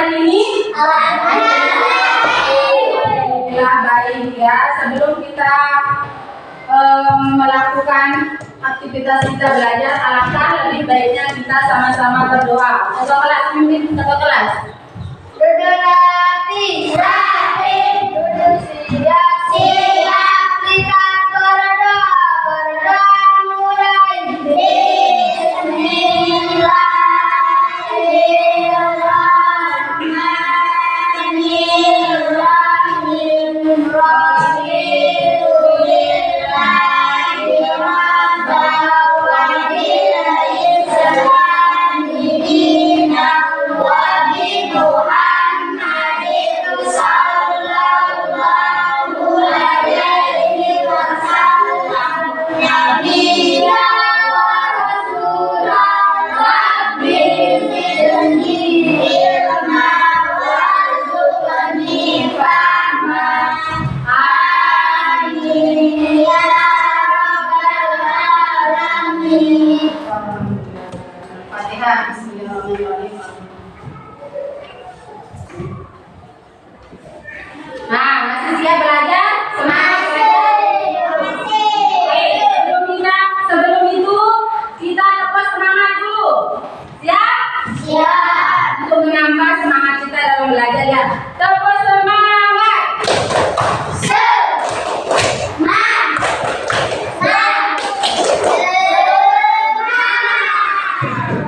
hari ini? Alhamdulillah baik ya. Sebelum kita melakukan aktivitas kita belajar, alangkah lebih baiknya kita sama-sama berdoa. Satu kelas, pimpin satu kelas. Duduk rapi, duduk siap, kita berdoa mulai. Nah, masih siap belajar? Semangat belajar. Sebelum itu kita tepuk semangat dulu. Siap? Siap. Untuk menambah semangat kita dalam belajar ya. Tepuk semangat.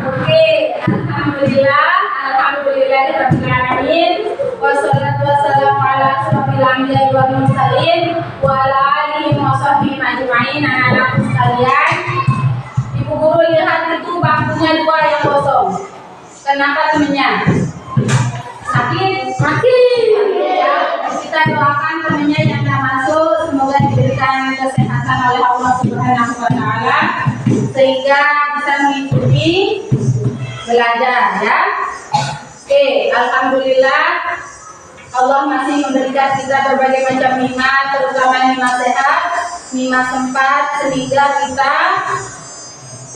Oke, alhamdulillah rabbil alamin. Wassalatu wassalamu ala asrofil anbiya'i wal mursalin wa ala alihi wa sahbihi ajma'in. Anak-anak sekalian, Ibu guru lihat itu bangkunya 2 yang kosong. Kenapa temennya? Sakit? Ya, kita doakan temennya yang tidak masuk, semoga diberikan kesehatan oleh Allah Subhanahu wa taala sehingga bisa mengikuti belajar ya. Oke, alhamdulillah Allah masih memberikan kita berbagai macam nikmat, terutama nikmat sehat, nikmat sempat, sehingga kita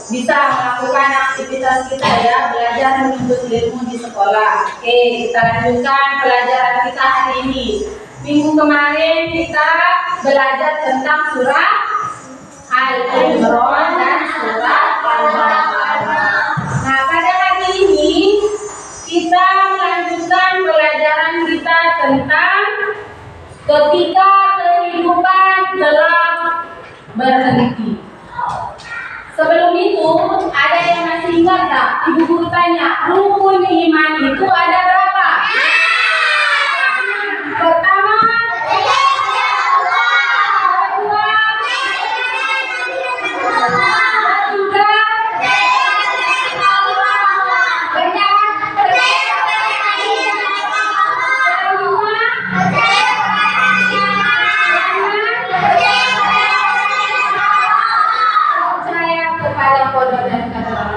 bisa melakukan aktivitas kita ya, belajar menuntut ilmu di sekolah. Oke, kita lanjutkan pelajaran kita hari ini. Minggu kemarin kita belajar tentang surah Al-Imran dan surah Al-Baqarah. Nah, pada hari ini kita melanjutkan pelajaran kita tentang ketika kehidupan telah berhenti. Sebelum itu, ada yang masih ingat tak? Ibu guru tanya, rukun iman itu ada berapa? Pertama,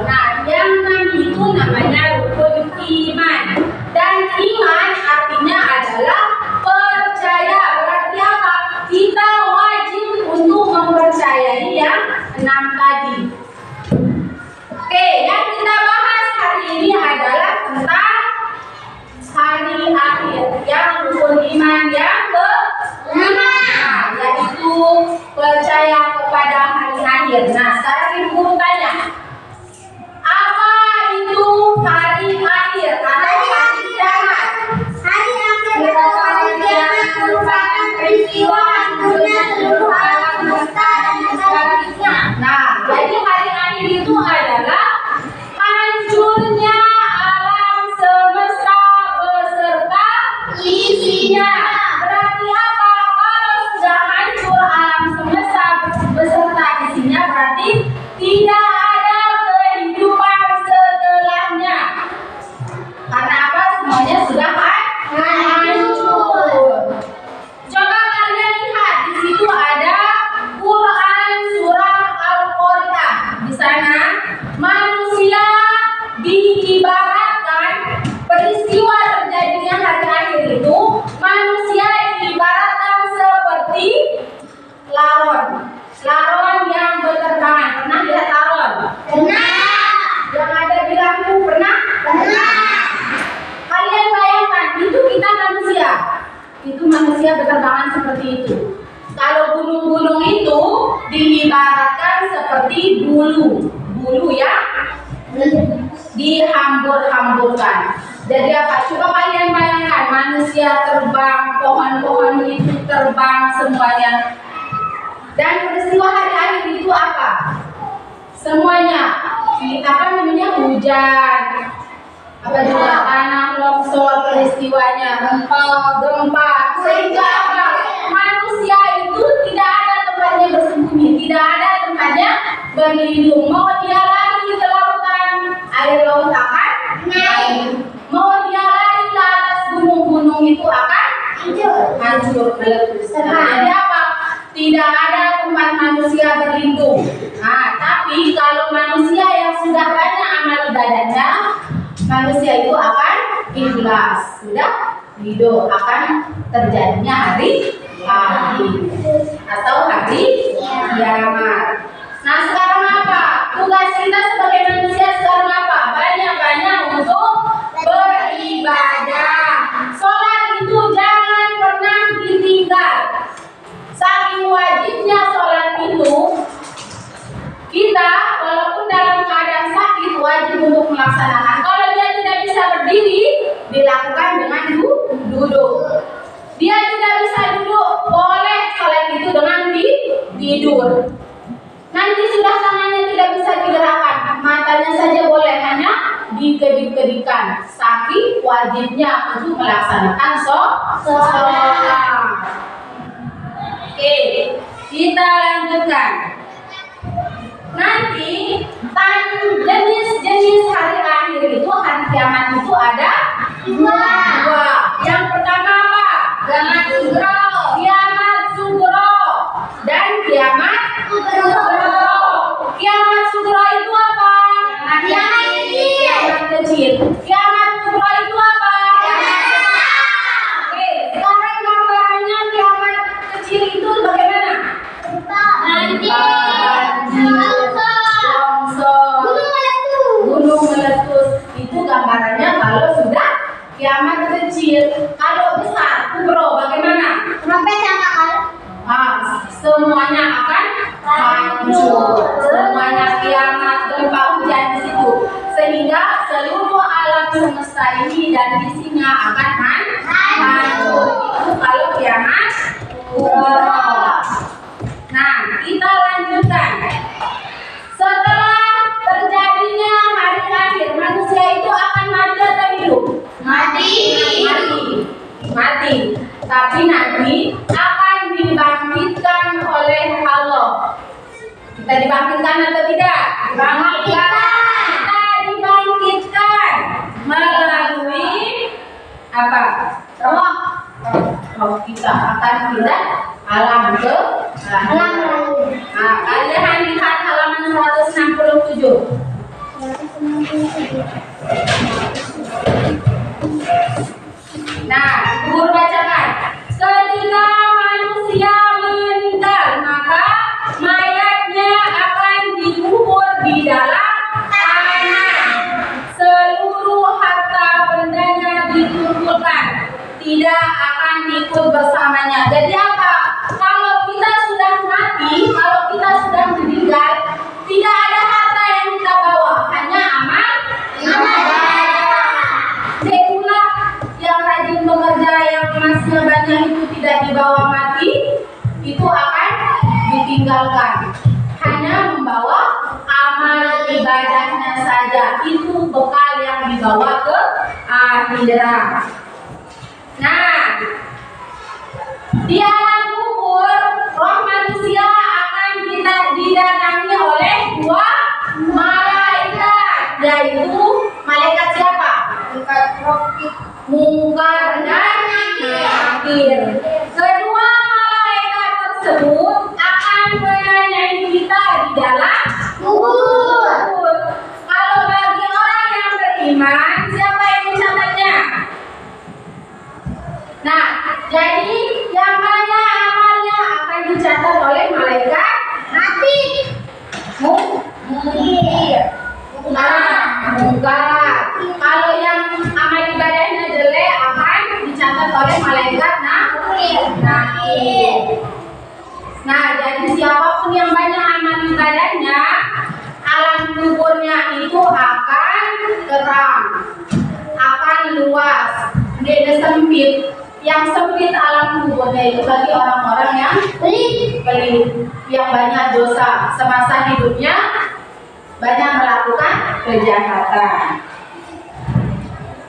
nah, yang itu namanya rukun iman. manusia berterbangan seperti itu. Kalau gunung-gunung itu diibaratkan seperti bulu ya, dihambur-hamburkan. Jadi apa? Coba kalian bayangkan, manusia terbang, pohon-pohon itu terbang semuanya. Dan peristiwa hari-hari itu apa? Semuanya, apa namanya, hujan, apa juga tanah longsor, peristiwanya gempa, sehingga apa? Manusia itu tidak ada tempatnya bersembunyi, tidak ada tempatnya berlindung. Mau dia lari ke lautan, air laut akan naik. Mau dia lari ke atas gunung-gunung itu akan hancur, meletus. Jadi apa? Tidak ada tempat manusia berlindung. Nah, tapi kalau manusia yang sudah banyak amal ibadahnya, manusia itu akan ikhlas, sudah ridho akan terjadinya hari atau hari kiamat. Nah, sekarang apa? Tugas kita sebagai manusia sekarang apa? Banyak-banyak untuk beribadah. Sholat itu jangan pernah ditinggal. Saking wajibnya sholat itu, kita walaupun dalam keadaan sakit wajib untuk melaksanakan. Kalau dia tidak bisa berdiri, dilakukan dengan duduk. Dia tidak bisa duduk, boleh sholat itu dengan tidur. Nanti sudah tangannya tidak bisa digerakkan, matanya saja boleh hanya dikedip-kedipkan. Saking wajibnya untuk melaksanakan sholat. Oke, kita lanjutkan. Nanti jenis-jenis hari akhir itu, hari kiamat itu ada dua. Yang pertama apa? Kiamat sugro dan kiamat kubro. Kiamat sugro itu apa? Kiamat kecil. Kiamat kubro itu apa? Oke, sekarang gambarannya kiamat kecil itu bagaimana? Gunung meletus. Itu gambarannya kalau sudah kiamat kecil. Kalau besar, kubro, bagaimana? Semuanya akan hancur. Semuanya kiamat, gempa, hujan di situ. Sehingga seluruh alam semesta ini dan isinya akan hancur. Itu kalau kiamat kubro. Nah, kita lanjutkan. Setelah terjadinya hari akhir, manusia itu akan mati atau hidup? Mati. Tapi nanti akan dibangkitkan oleh Allah. Kita dibangkitkan atau tidak? Kita dibangkitkan melalui apa? Roh kita akan pindah alam ke alam. Nah, kalian lihat halaman 167. Nah, guru bacakan. Ketika manusia meninggal, maka mayatnya akan dikubur di dalam tanah. Seluruh harta bendanya dikumpulkan, tidak akan ikut bersamanya. Jadi apa? Kalau kita sudah mati, kalau kita sudah meninggal, tidak ada harta yang kita bawa, hanya amal ibadah. Itulah yang rajin bekerja, yang emasnya banyak itu tidak dibawa mati, itu akan ditinggalkan. Hanya membawa amal ibadahnya saja. Itu bekal yang dibawa ke akhirat. Nah, di alam kubur, roh manusia akan didatangi oleh dua malaikat, yaitu malaikat siapa? Mungkar dan Nakir. Kedua malaikat tersebut akan menanyai kita di dalam kubur. Kalau bagi orang yang beriman, siapa yang mencatatnya? Nah, jadi yang mana amalnya akan dicatat oleh malaikat mati. Mungkar. Kalau yang amal ibadahnya jelek akan dicatat oleh malaikat Nakir. siapapun yang banyak amal ibadahnya, alam kuburnya itu akan terang, akan luas, tidak sempit. Yang sempit alam kuburnya itu bagi orang-orang yang pelit, yang banyak dosa semasa hidupnya, banyak melakukan kejahatan.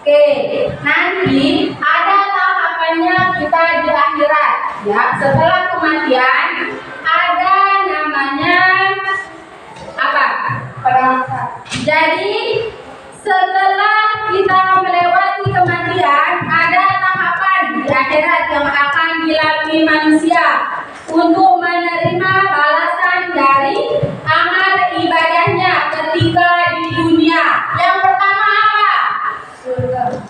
Oke, nanti ada tahapannya kita di akhirat, ya. Setelah kematian ada namanya apa? Perangkat. Jadi setelah kita melewati kematian, ada tahapan di akhirat yang akan dilalui manusia untuk menerima balasan dari amal ibadahnya ketika di dunia. Yang pertama apa?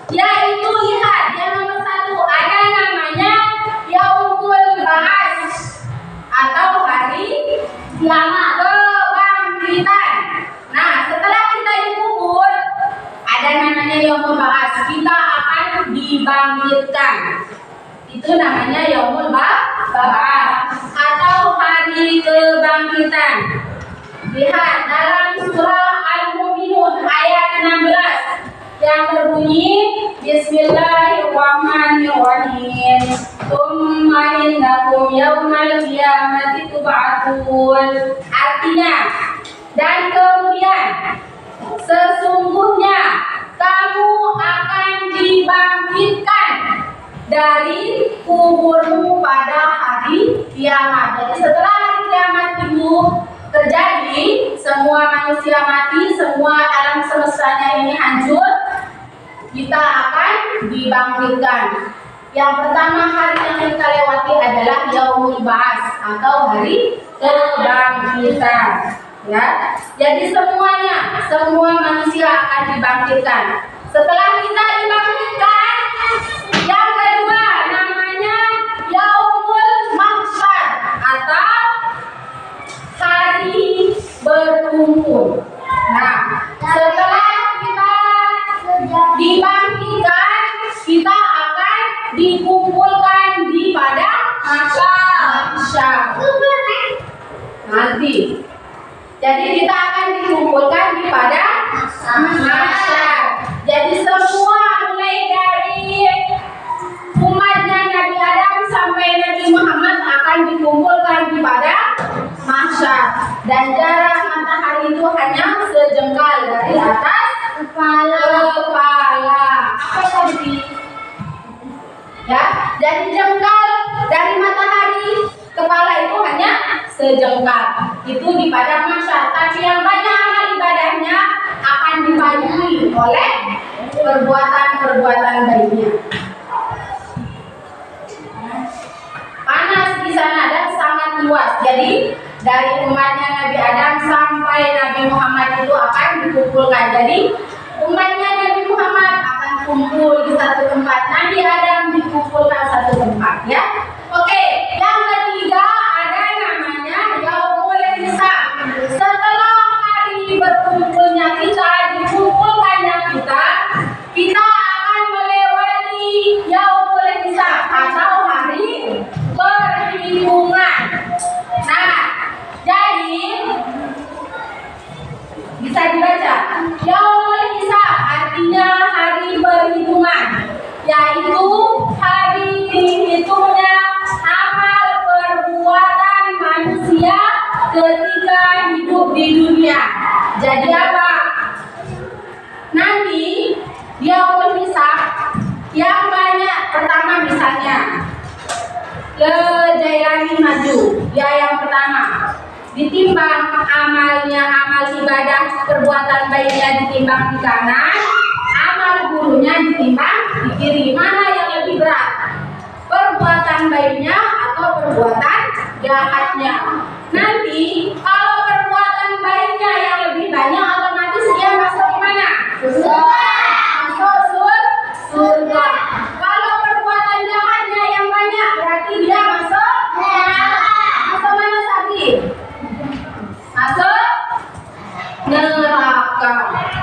Yaitu lihat yang nomor 1 ada namanya Yaumul Ba'ats atau hari kiamat, kebangkitan. Nah, setelah kita dikubur ada namanya Yaumul Ba'ats, kita akan dibangkitkan. Itu namanya Yaumul Ba'ats atau hari kebangkitan. Lihat dalam surah Al-Mu'minun ayat 16 yang berbunyi Bismillahirrahmanirrahim. Tsumma innakum yaumal qiyamati tub'atsun. Artinya, dan kemudian sesungguhnya kamu akan dibangkitkan dari kuburmu pada hari kiamat. Jadi setelah hari kiamat itu terjadi, semua manusia mati, semua alam semestanya ini hancur, kita akan dibangkitkan. Yang pertama hari yang kita lewati adalah Yaumul Ba'ats atau hari kebangkitan. Ya, jadi semuanya, semua manusia akan dibangkitkan. Setelah kita dibangkitkan, yang kedua namanya Yaumul Mahsyar atau hari berkumpul. Nah, setelah kita dibangkitkan, kita akan dikumpulkan di padang mahsyar. Nanti. Jadi kita akan dikumpulkan di padang mahsyar. Jadi semua mulai dari umatnya Nabi Adam sampai Nabi Muhammad akan dikumpulkan di padang mahsyar. Dan jarak matahari itu hanya sejengkal dari atas kepala. Apa tadi? Ya, jadi jengkal dari matahari, kepala itu hanya sejengkal. Itu di padang mahsyar. Tapi yang banyak amal ibadahnya akan dipanjui oleh perbuatan-perbuatan baiknya. Panas di sana dan sangat luas. Jadi dari umatnya Nabi Adam sampai Nabi Muhammad itu akan dikumpulkan. Jadi umatnya Nabi Muhammad akan kumpul di satu tempat, Nabi Adam dikumpulkan satu tempat, ya. Oke, yang ketiga ada namanya Yaumul Hisab. Setelah hari berkumpulnya kita, dikumpulkannya kita akan melewati Yaumul Hisab atau hari perhitungan. Nah, jadi bisa dibaca Yaumul Hisab artinya hari perhitungan, yaitu hari dihitungnya amal perbuatan manusia ketika hidup di dunia. Jadi apa? Nanti Yaumul Hisab yang banyak, pertama misalnya Le Jailani maju, ya yang pertama ditimbang amalnya, amal ibadah perbuatan baiknya ditimbang di kanan, amal gurunya ditimbang di kiri. Mana yang lebih berat? Perbuatan baiknya atau perbuatan jahatnya? Nanti kalau perbuatan baiknya yang lebih banyak, otomatis dia masuk ke mana? Masuk surga. Kalau perbuatan jahatnya yang banyak, berarti dia masuk mana tadi? Masuk neraka.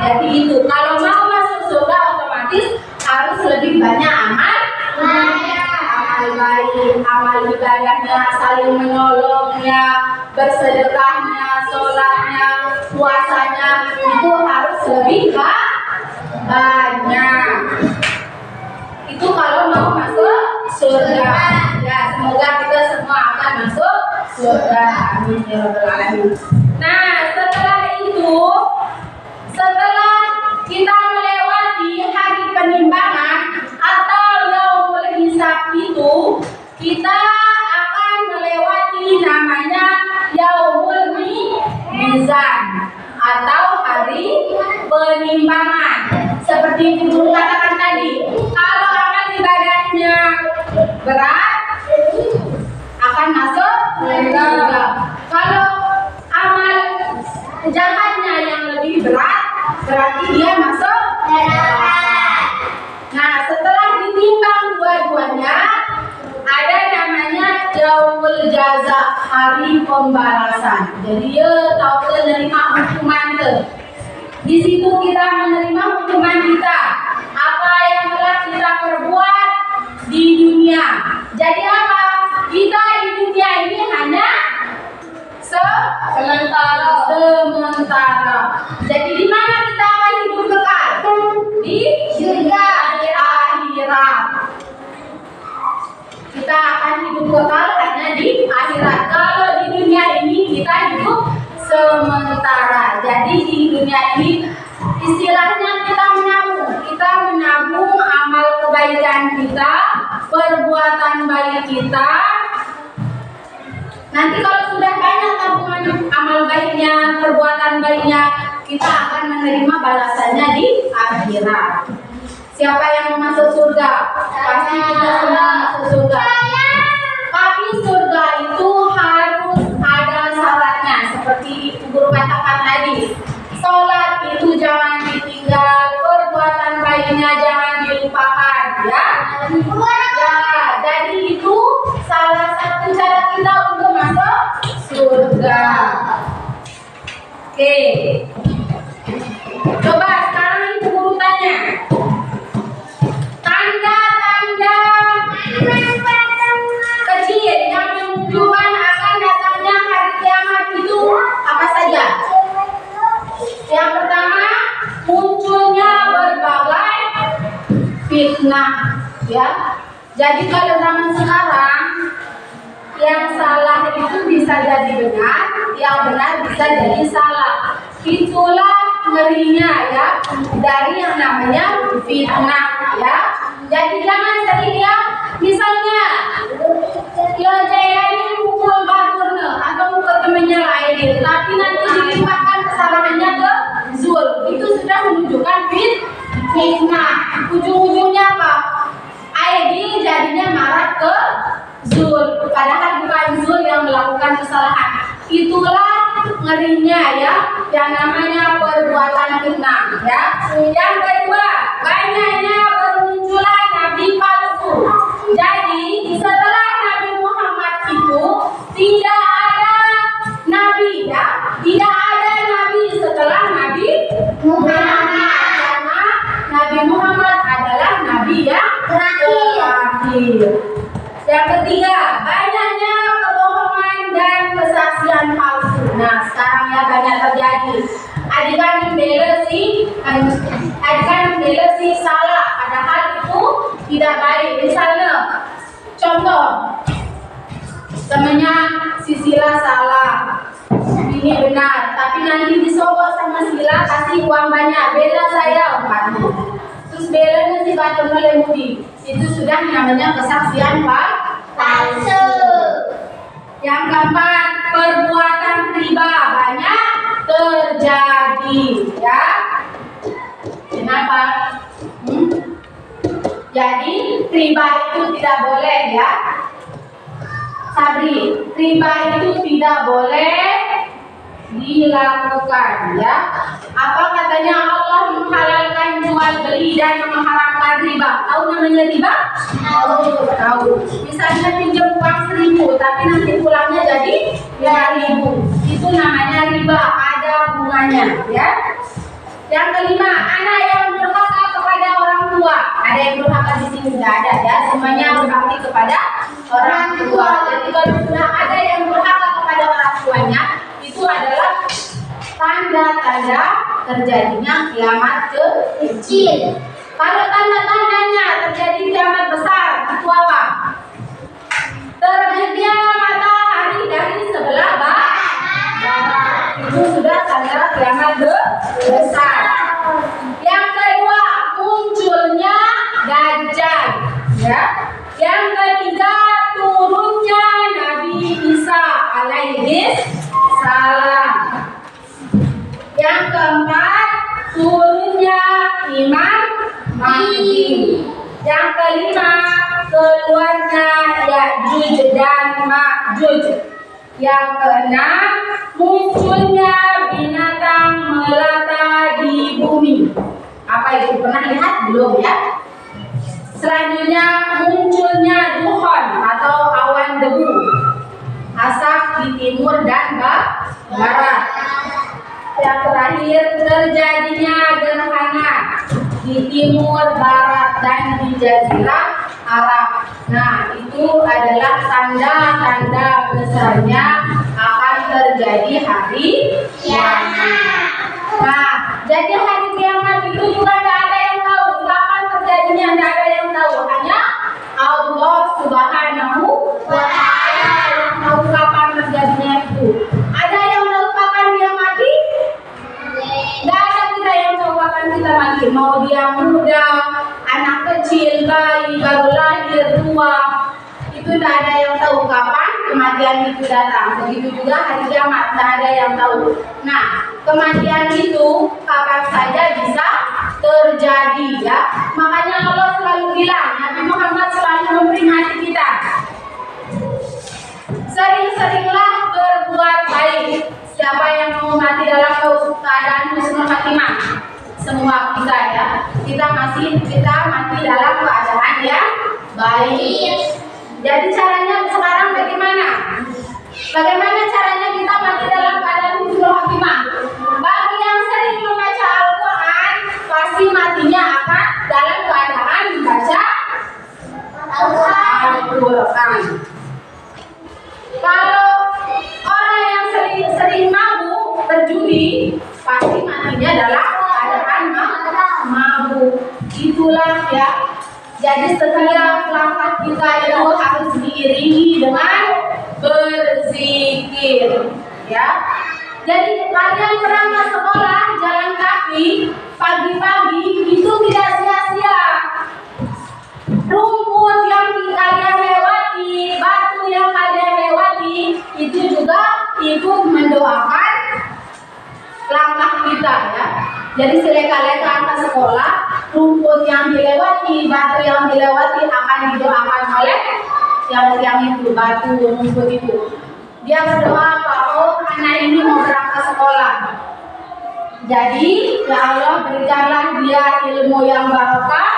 Jadi itu kalau mau masuk surga otomatis harus lebih banyak amal baik. amal ibadahnya, saling menolongnya, bersedekahnya, sholatnya, puasanya itu harus lebih banyak. Itu kalau mau masuk surga. Ya, semoga kita semua akan masuk surga. Amin ya rabbal alamin. Nah, setelah kita melewati hari penimbangan atau yaumul hisab itu, kita akan melewati namanya yaumul mizan atau hari penimbangan. Seperti guru katakan tadi, kalau amal ibadahnya berat akan masuk surga. Kalau amal jahatnya yang lebih berat berarti dia masuk neraka. Nah, setelah ditimbang dua-duanya, ada namanya yaumul jaza, hari pembalasan. Jadi ya tahu menerima hukuman ke. Di situ kita menerima hukuman kita, apa yang telah kita perbuat di dunia. Jadi apa? Kita di dunia ini hanya sementara. Jadi di mana kita akan hidup kekal? Di surga, di akhirat. Kita akan hidup kekal hanya di akhirat. Kalau di dunia ini kita hidup sementara. Jadi di dunia ini istilahnya kita menabung amal kebaikan kita, perbuatan baik kita. Nanti kalau sudah banyak tabungan amal baiknya, perbuatan baiknya, kita akan menerima balasannya di akhirat. Siapa yang mau masuk surga? Pasti kita semua masuk surga. Tapi surga itu harus ada syaratnya, seperti guru katakan tadi. Sholat itu jangan ditinggal, perbuatan baiknya jangan dilupakan, ya. Jadi itu salah satu cara kita untuk masuk surga. Oke. Coba sekarang itu guru tanya. Tanda-tanda kecil yang menunjukkan akan datangnya hari kiamat itu apa saja? Yang pertama, munculnya berbagai fitnah, ya. Jadi kalau zaman sekarang yang salah itu bisa jadi benar, yang benar bisa jadi salah. Itulah ngerinya, ya, dari yang namanya fitnah, ya. Jadi jangan sering, ya, misalnya ya saya ini mukul baturnya atau mukul temannya lain, tapi nanti dilimpahkan kesalahannya ke zul. Itu sudah menunjukkan fitnah. Ujung-ujungnya apa? Aidil jadinya marah ke zul, padahal bukan zul yang melakukan kesalahan. Itulah ngerinya, ya, yang namanya perbuatan fitnah, ya. Yang kedua, banyaknya bermunculan nabi palsu. Jadi setelah Nabi Muhammad itu tidak ada nabi, ya, tidak ada nabi setelah Nabi Muhammad, karena Nabi Muhammad adalah nabi yang terakhir. Yang ketiga, banyaknya kebohongan dan kesaksian palsu. Nah, sekarang ya banyak terjadi. Adik-adik membela si salah, padahal itu tidak baik. Misalnya, contoh, temannya si Sila salah, ini benar, tapi nanti disogok sama Sila, kasih uang banyak, bela saya 4.000. Terus belanya si Batum Lemudi, itu sudah namanya kesaksian palsu. Yang keempat, perbuatan riba banyak terjadi, ya. Kenapa? Jadi riba itu tidak boleh, ya. Sabri, riba itu tidak boleh dilakukan, ya. Apa katanya Allah menghalalkan jual beli dan mengharamkan riba? Tahu namanya riba? Tahu. Misalnya pinjam uang 1.000 tapi nanti pulangnya jadi 5.000. Itu namanya riba, ada bunganya, ya. Yang kelima, anak yang durhaka kepada orang tua. Ada yang durhaka di sini tidak ada, ya. Semuanya berbakti kepada orang tua. Jadi kalau sudah ada yang durhaka kepada orang tuanya, itu adalah tanda-tanda terjadinya kiamat kecil. Kalau tanda-tandanya terjadi kiamat besar, itu apa? Terbitnya matahari dari sebelah barat, itu sudah tanda kiamat besar. Yang kedua, munculnya Dajjal, ya. Yang ketiga, turunnya Nabi Isa alaihi salam. Yang keempat, turunnya Imam Mahdi. Yang kelima, keluarnya Ya'juj dan Ma'juj. Yang keenam, munculnya binatang melata di bumi. Apa itu? Pernah lihat belum ya? Selanjutnya, munculnya dukhon atau awan debu, asap di timur dan barat. Yang terakhir, terjadinya gerhana di timur, barat, dan di Jazirah Arab. Nah, itu adalah tanda-tanda besarnya akan terjadi hari kiamat. Nah, jadi hari kiamat itu juga tidak ada yang tahu kapan terjadinya, tidak ada yang tahu, hanya Allah Subhanahu wa Ta'ala yang tahu kapan terjadinya itu. Ada yang tahu kapan dia mati? Tidak ada kita yang tahu kapan kita mati. Mau dia muda, anak kecil, bayi, baru lahir, tua, itu tidak ada yang tahu kapan kematian itu datang. Begitu juga hari kiamat, tidak ada yang tahu. Nah, kematian itu kapan saja bisa terjadi, ya. Makanya Allah selalu bilang, Nabi Muhammad selalu memperingati kita, sering-seringlah berbuat baik. Siapa yang mau mati dalam keadaan husnul khatimah? Semua kita, ya. Kita mati dalam keadaan yang baik. Jadi caranya sekarang bagaimana? Bagaimana caranya kita mati dalam keadaan husnul khatimah? Bagi yang sering membaca Al-Quran, pasti matinya akan dalam keadaan membaca Al-Quran. Kalau orang yang sering mabuk, berjudi, pasti matinya dalam keadaan mabuk. Itulah, ya. Jadi setiap langkah kita itu harus diiringi dengan berzikir, ya. Jadi kalian berangkat sekolah jalan kaki pagi-pagi itu tidak sia-sia. Rumput yang kalian lewati, batu yang kalian lewati, itu juga ikut mendoakan langkah kita, ya. Jadi seleka-leka anak sekolah, rumput yang dilewati, batu yang dilewati akan didoakan oleh yang itu, batu, rumput itu. Dia berdoa apa? Oh, anak ini mau berangkat sekolah. Jadi, ya Allah, berikanlah dia ilmu yang barokah,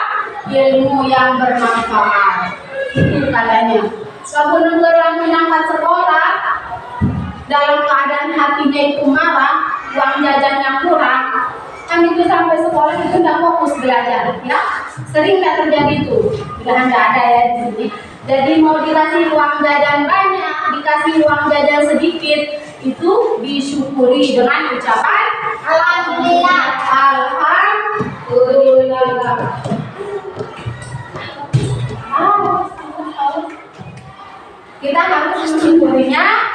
ilmu yang bermanfaat. Itu katanya. Sebelum orang menangkat sekolah, dalam keadaan hatinya itu marah, uang jajannya kurang, kan itu sampai sekolah itu tidak fokus belajar, ya. Sering tidak terjadi itu, tidak ada ya di sini. Jadi mau dikasih uang jajan banyak, dikasih uang jajan sedikit, itu disyukuri dengan ucapan Alhamdulillah. Alhamdulillah. Kita harus mensyukurinya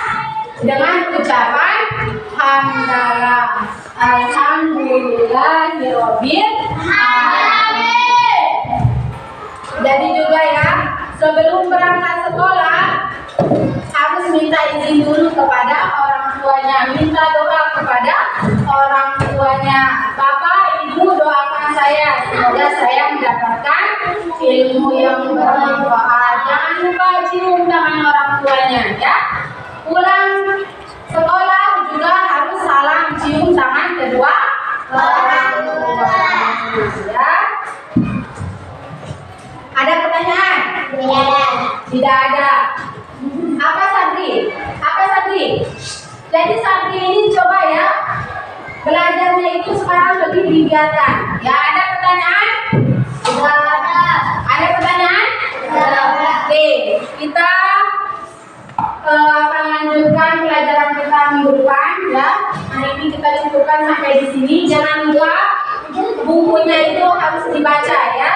dengan ucapan hamdalah. Alhamdulillahirabbil alamin. Jadi juga, ya, sebelum berangkat sekolah harus minta izin dulu kepada orang tuanya, minta doa kepada orang tuanya. Bapak, Ibu, doakan saya semoga saya mendapatkan ilmu yang bermanfaat. Jangan lupa cium tangan orang tuanya, ya. Pulang sekolah juga harus salam cium tangan kedua orang tua, ya. Ada pertanyaan? Tidak ada. Apa Sabri? Jadi Sabri ini coba, ya, belajarnya itu sekarang lebih digiatkan. Ya, ada pertanyaan? Tidak ada. Ada pertanyaan? Tidak ada. Oke, kita cukupkan sampai di sini. Jangan lupa bukunya itu harus dibaca ya.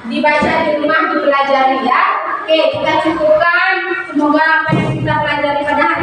Dibaca di rumah, dipelajari ya. Oke, kita cukupkan. Semoga apa yang kita pelajari pada hari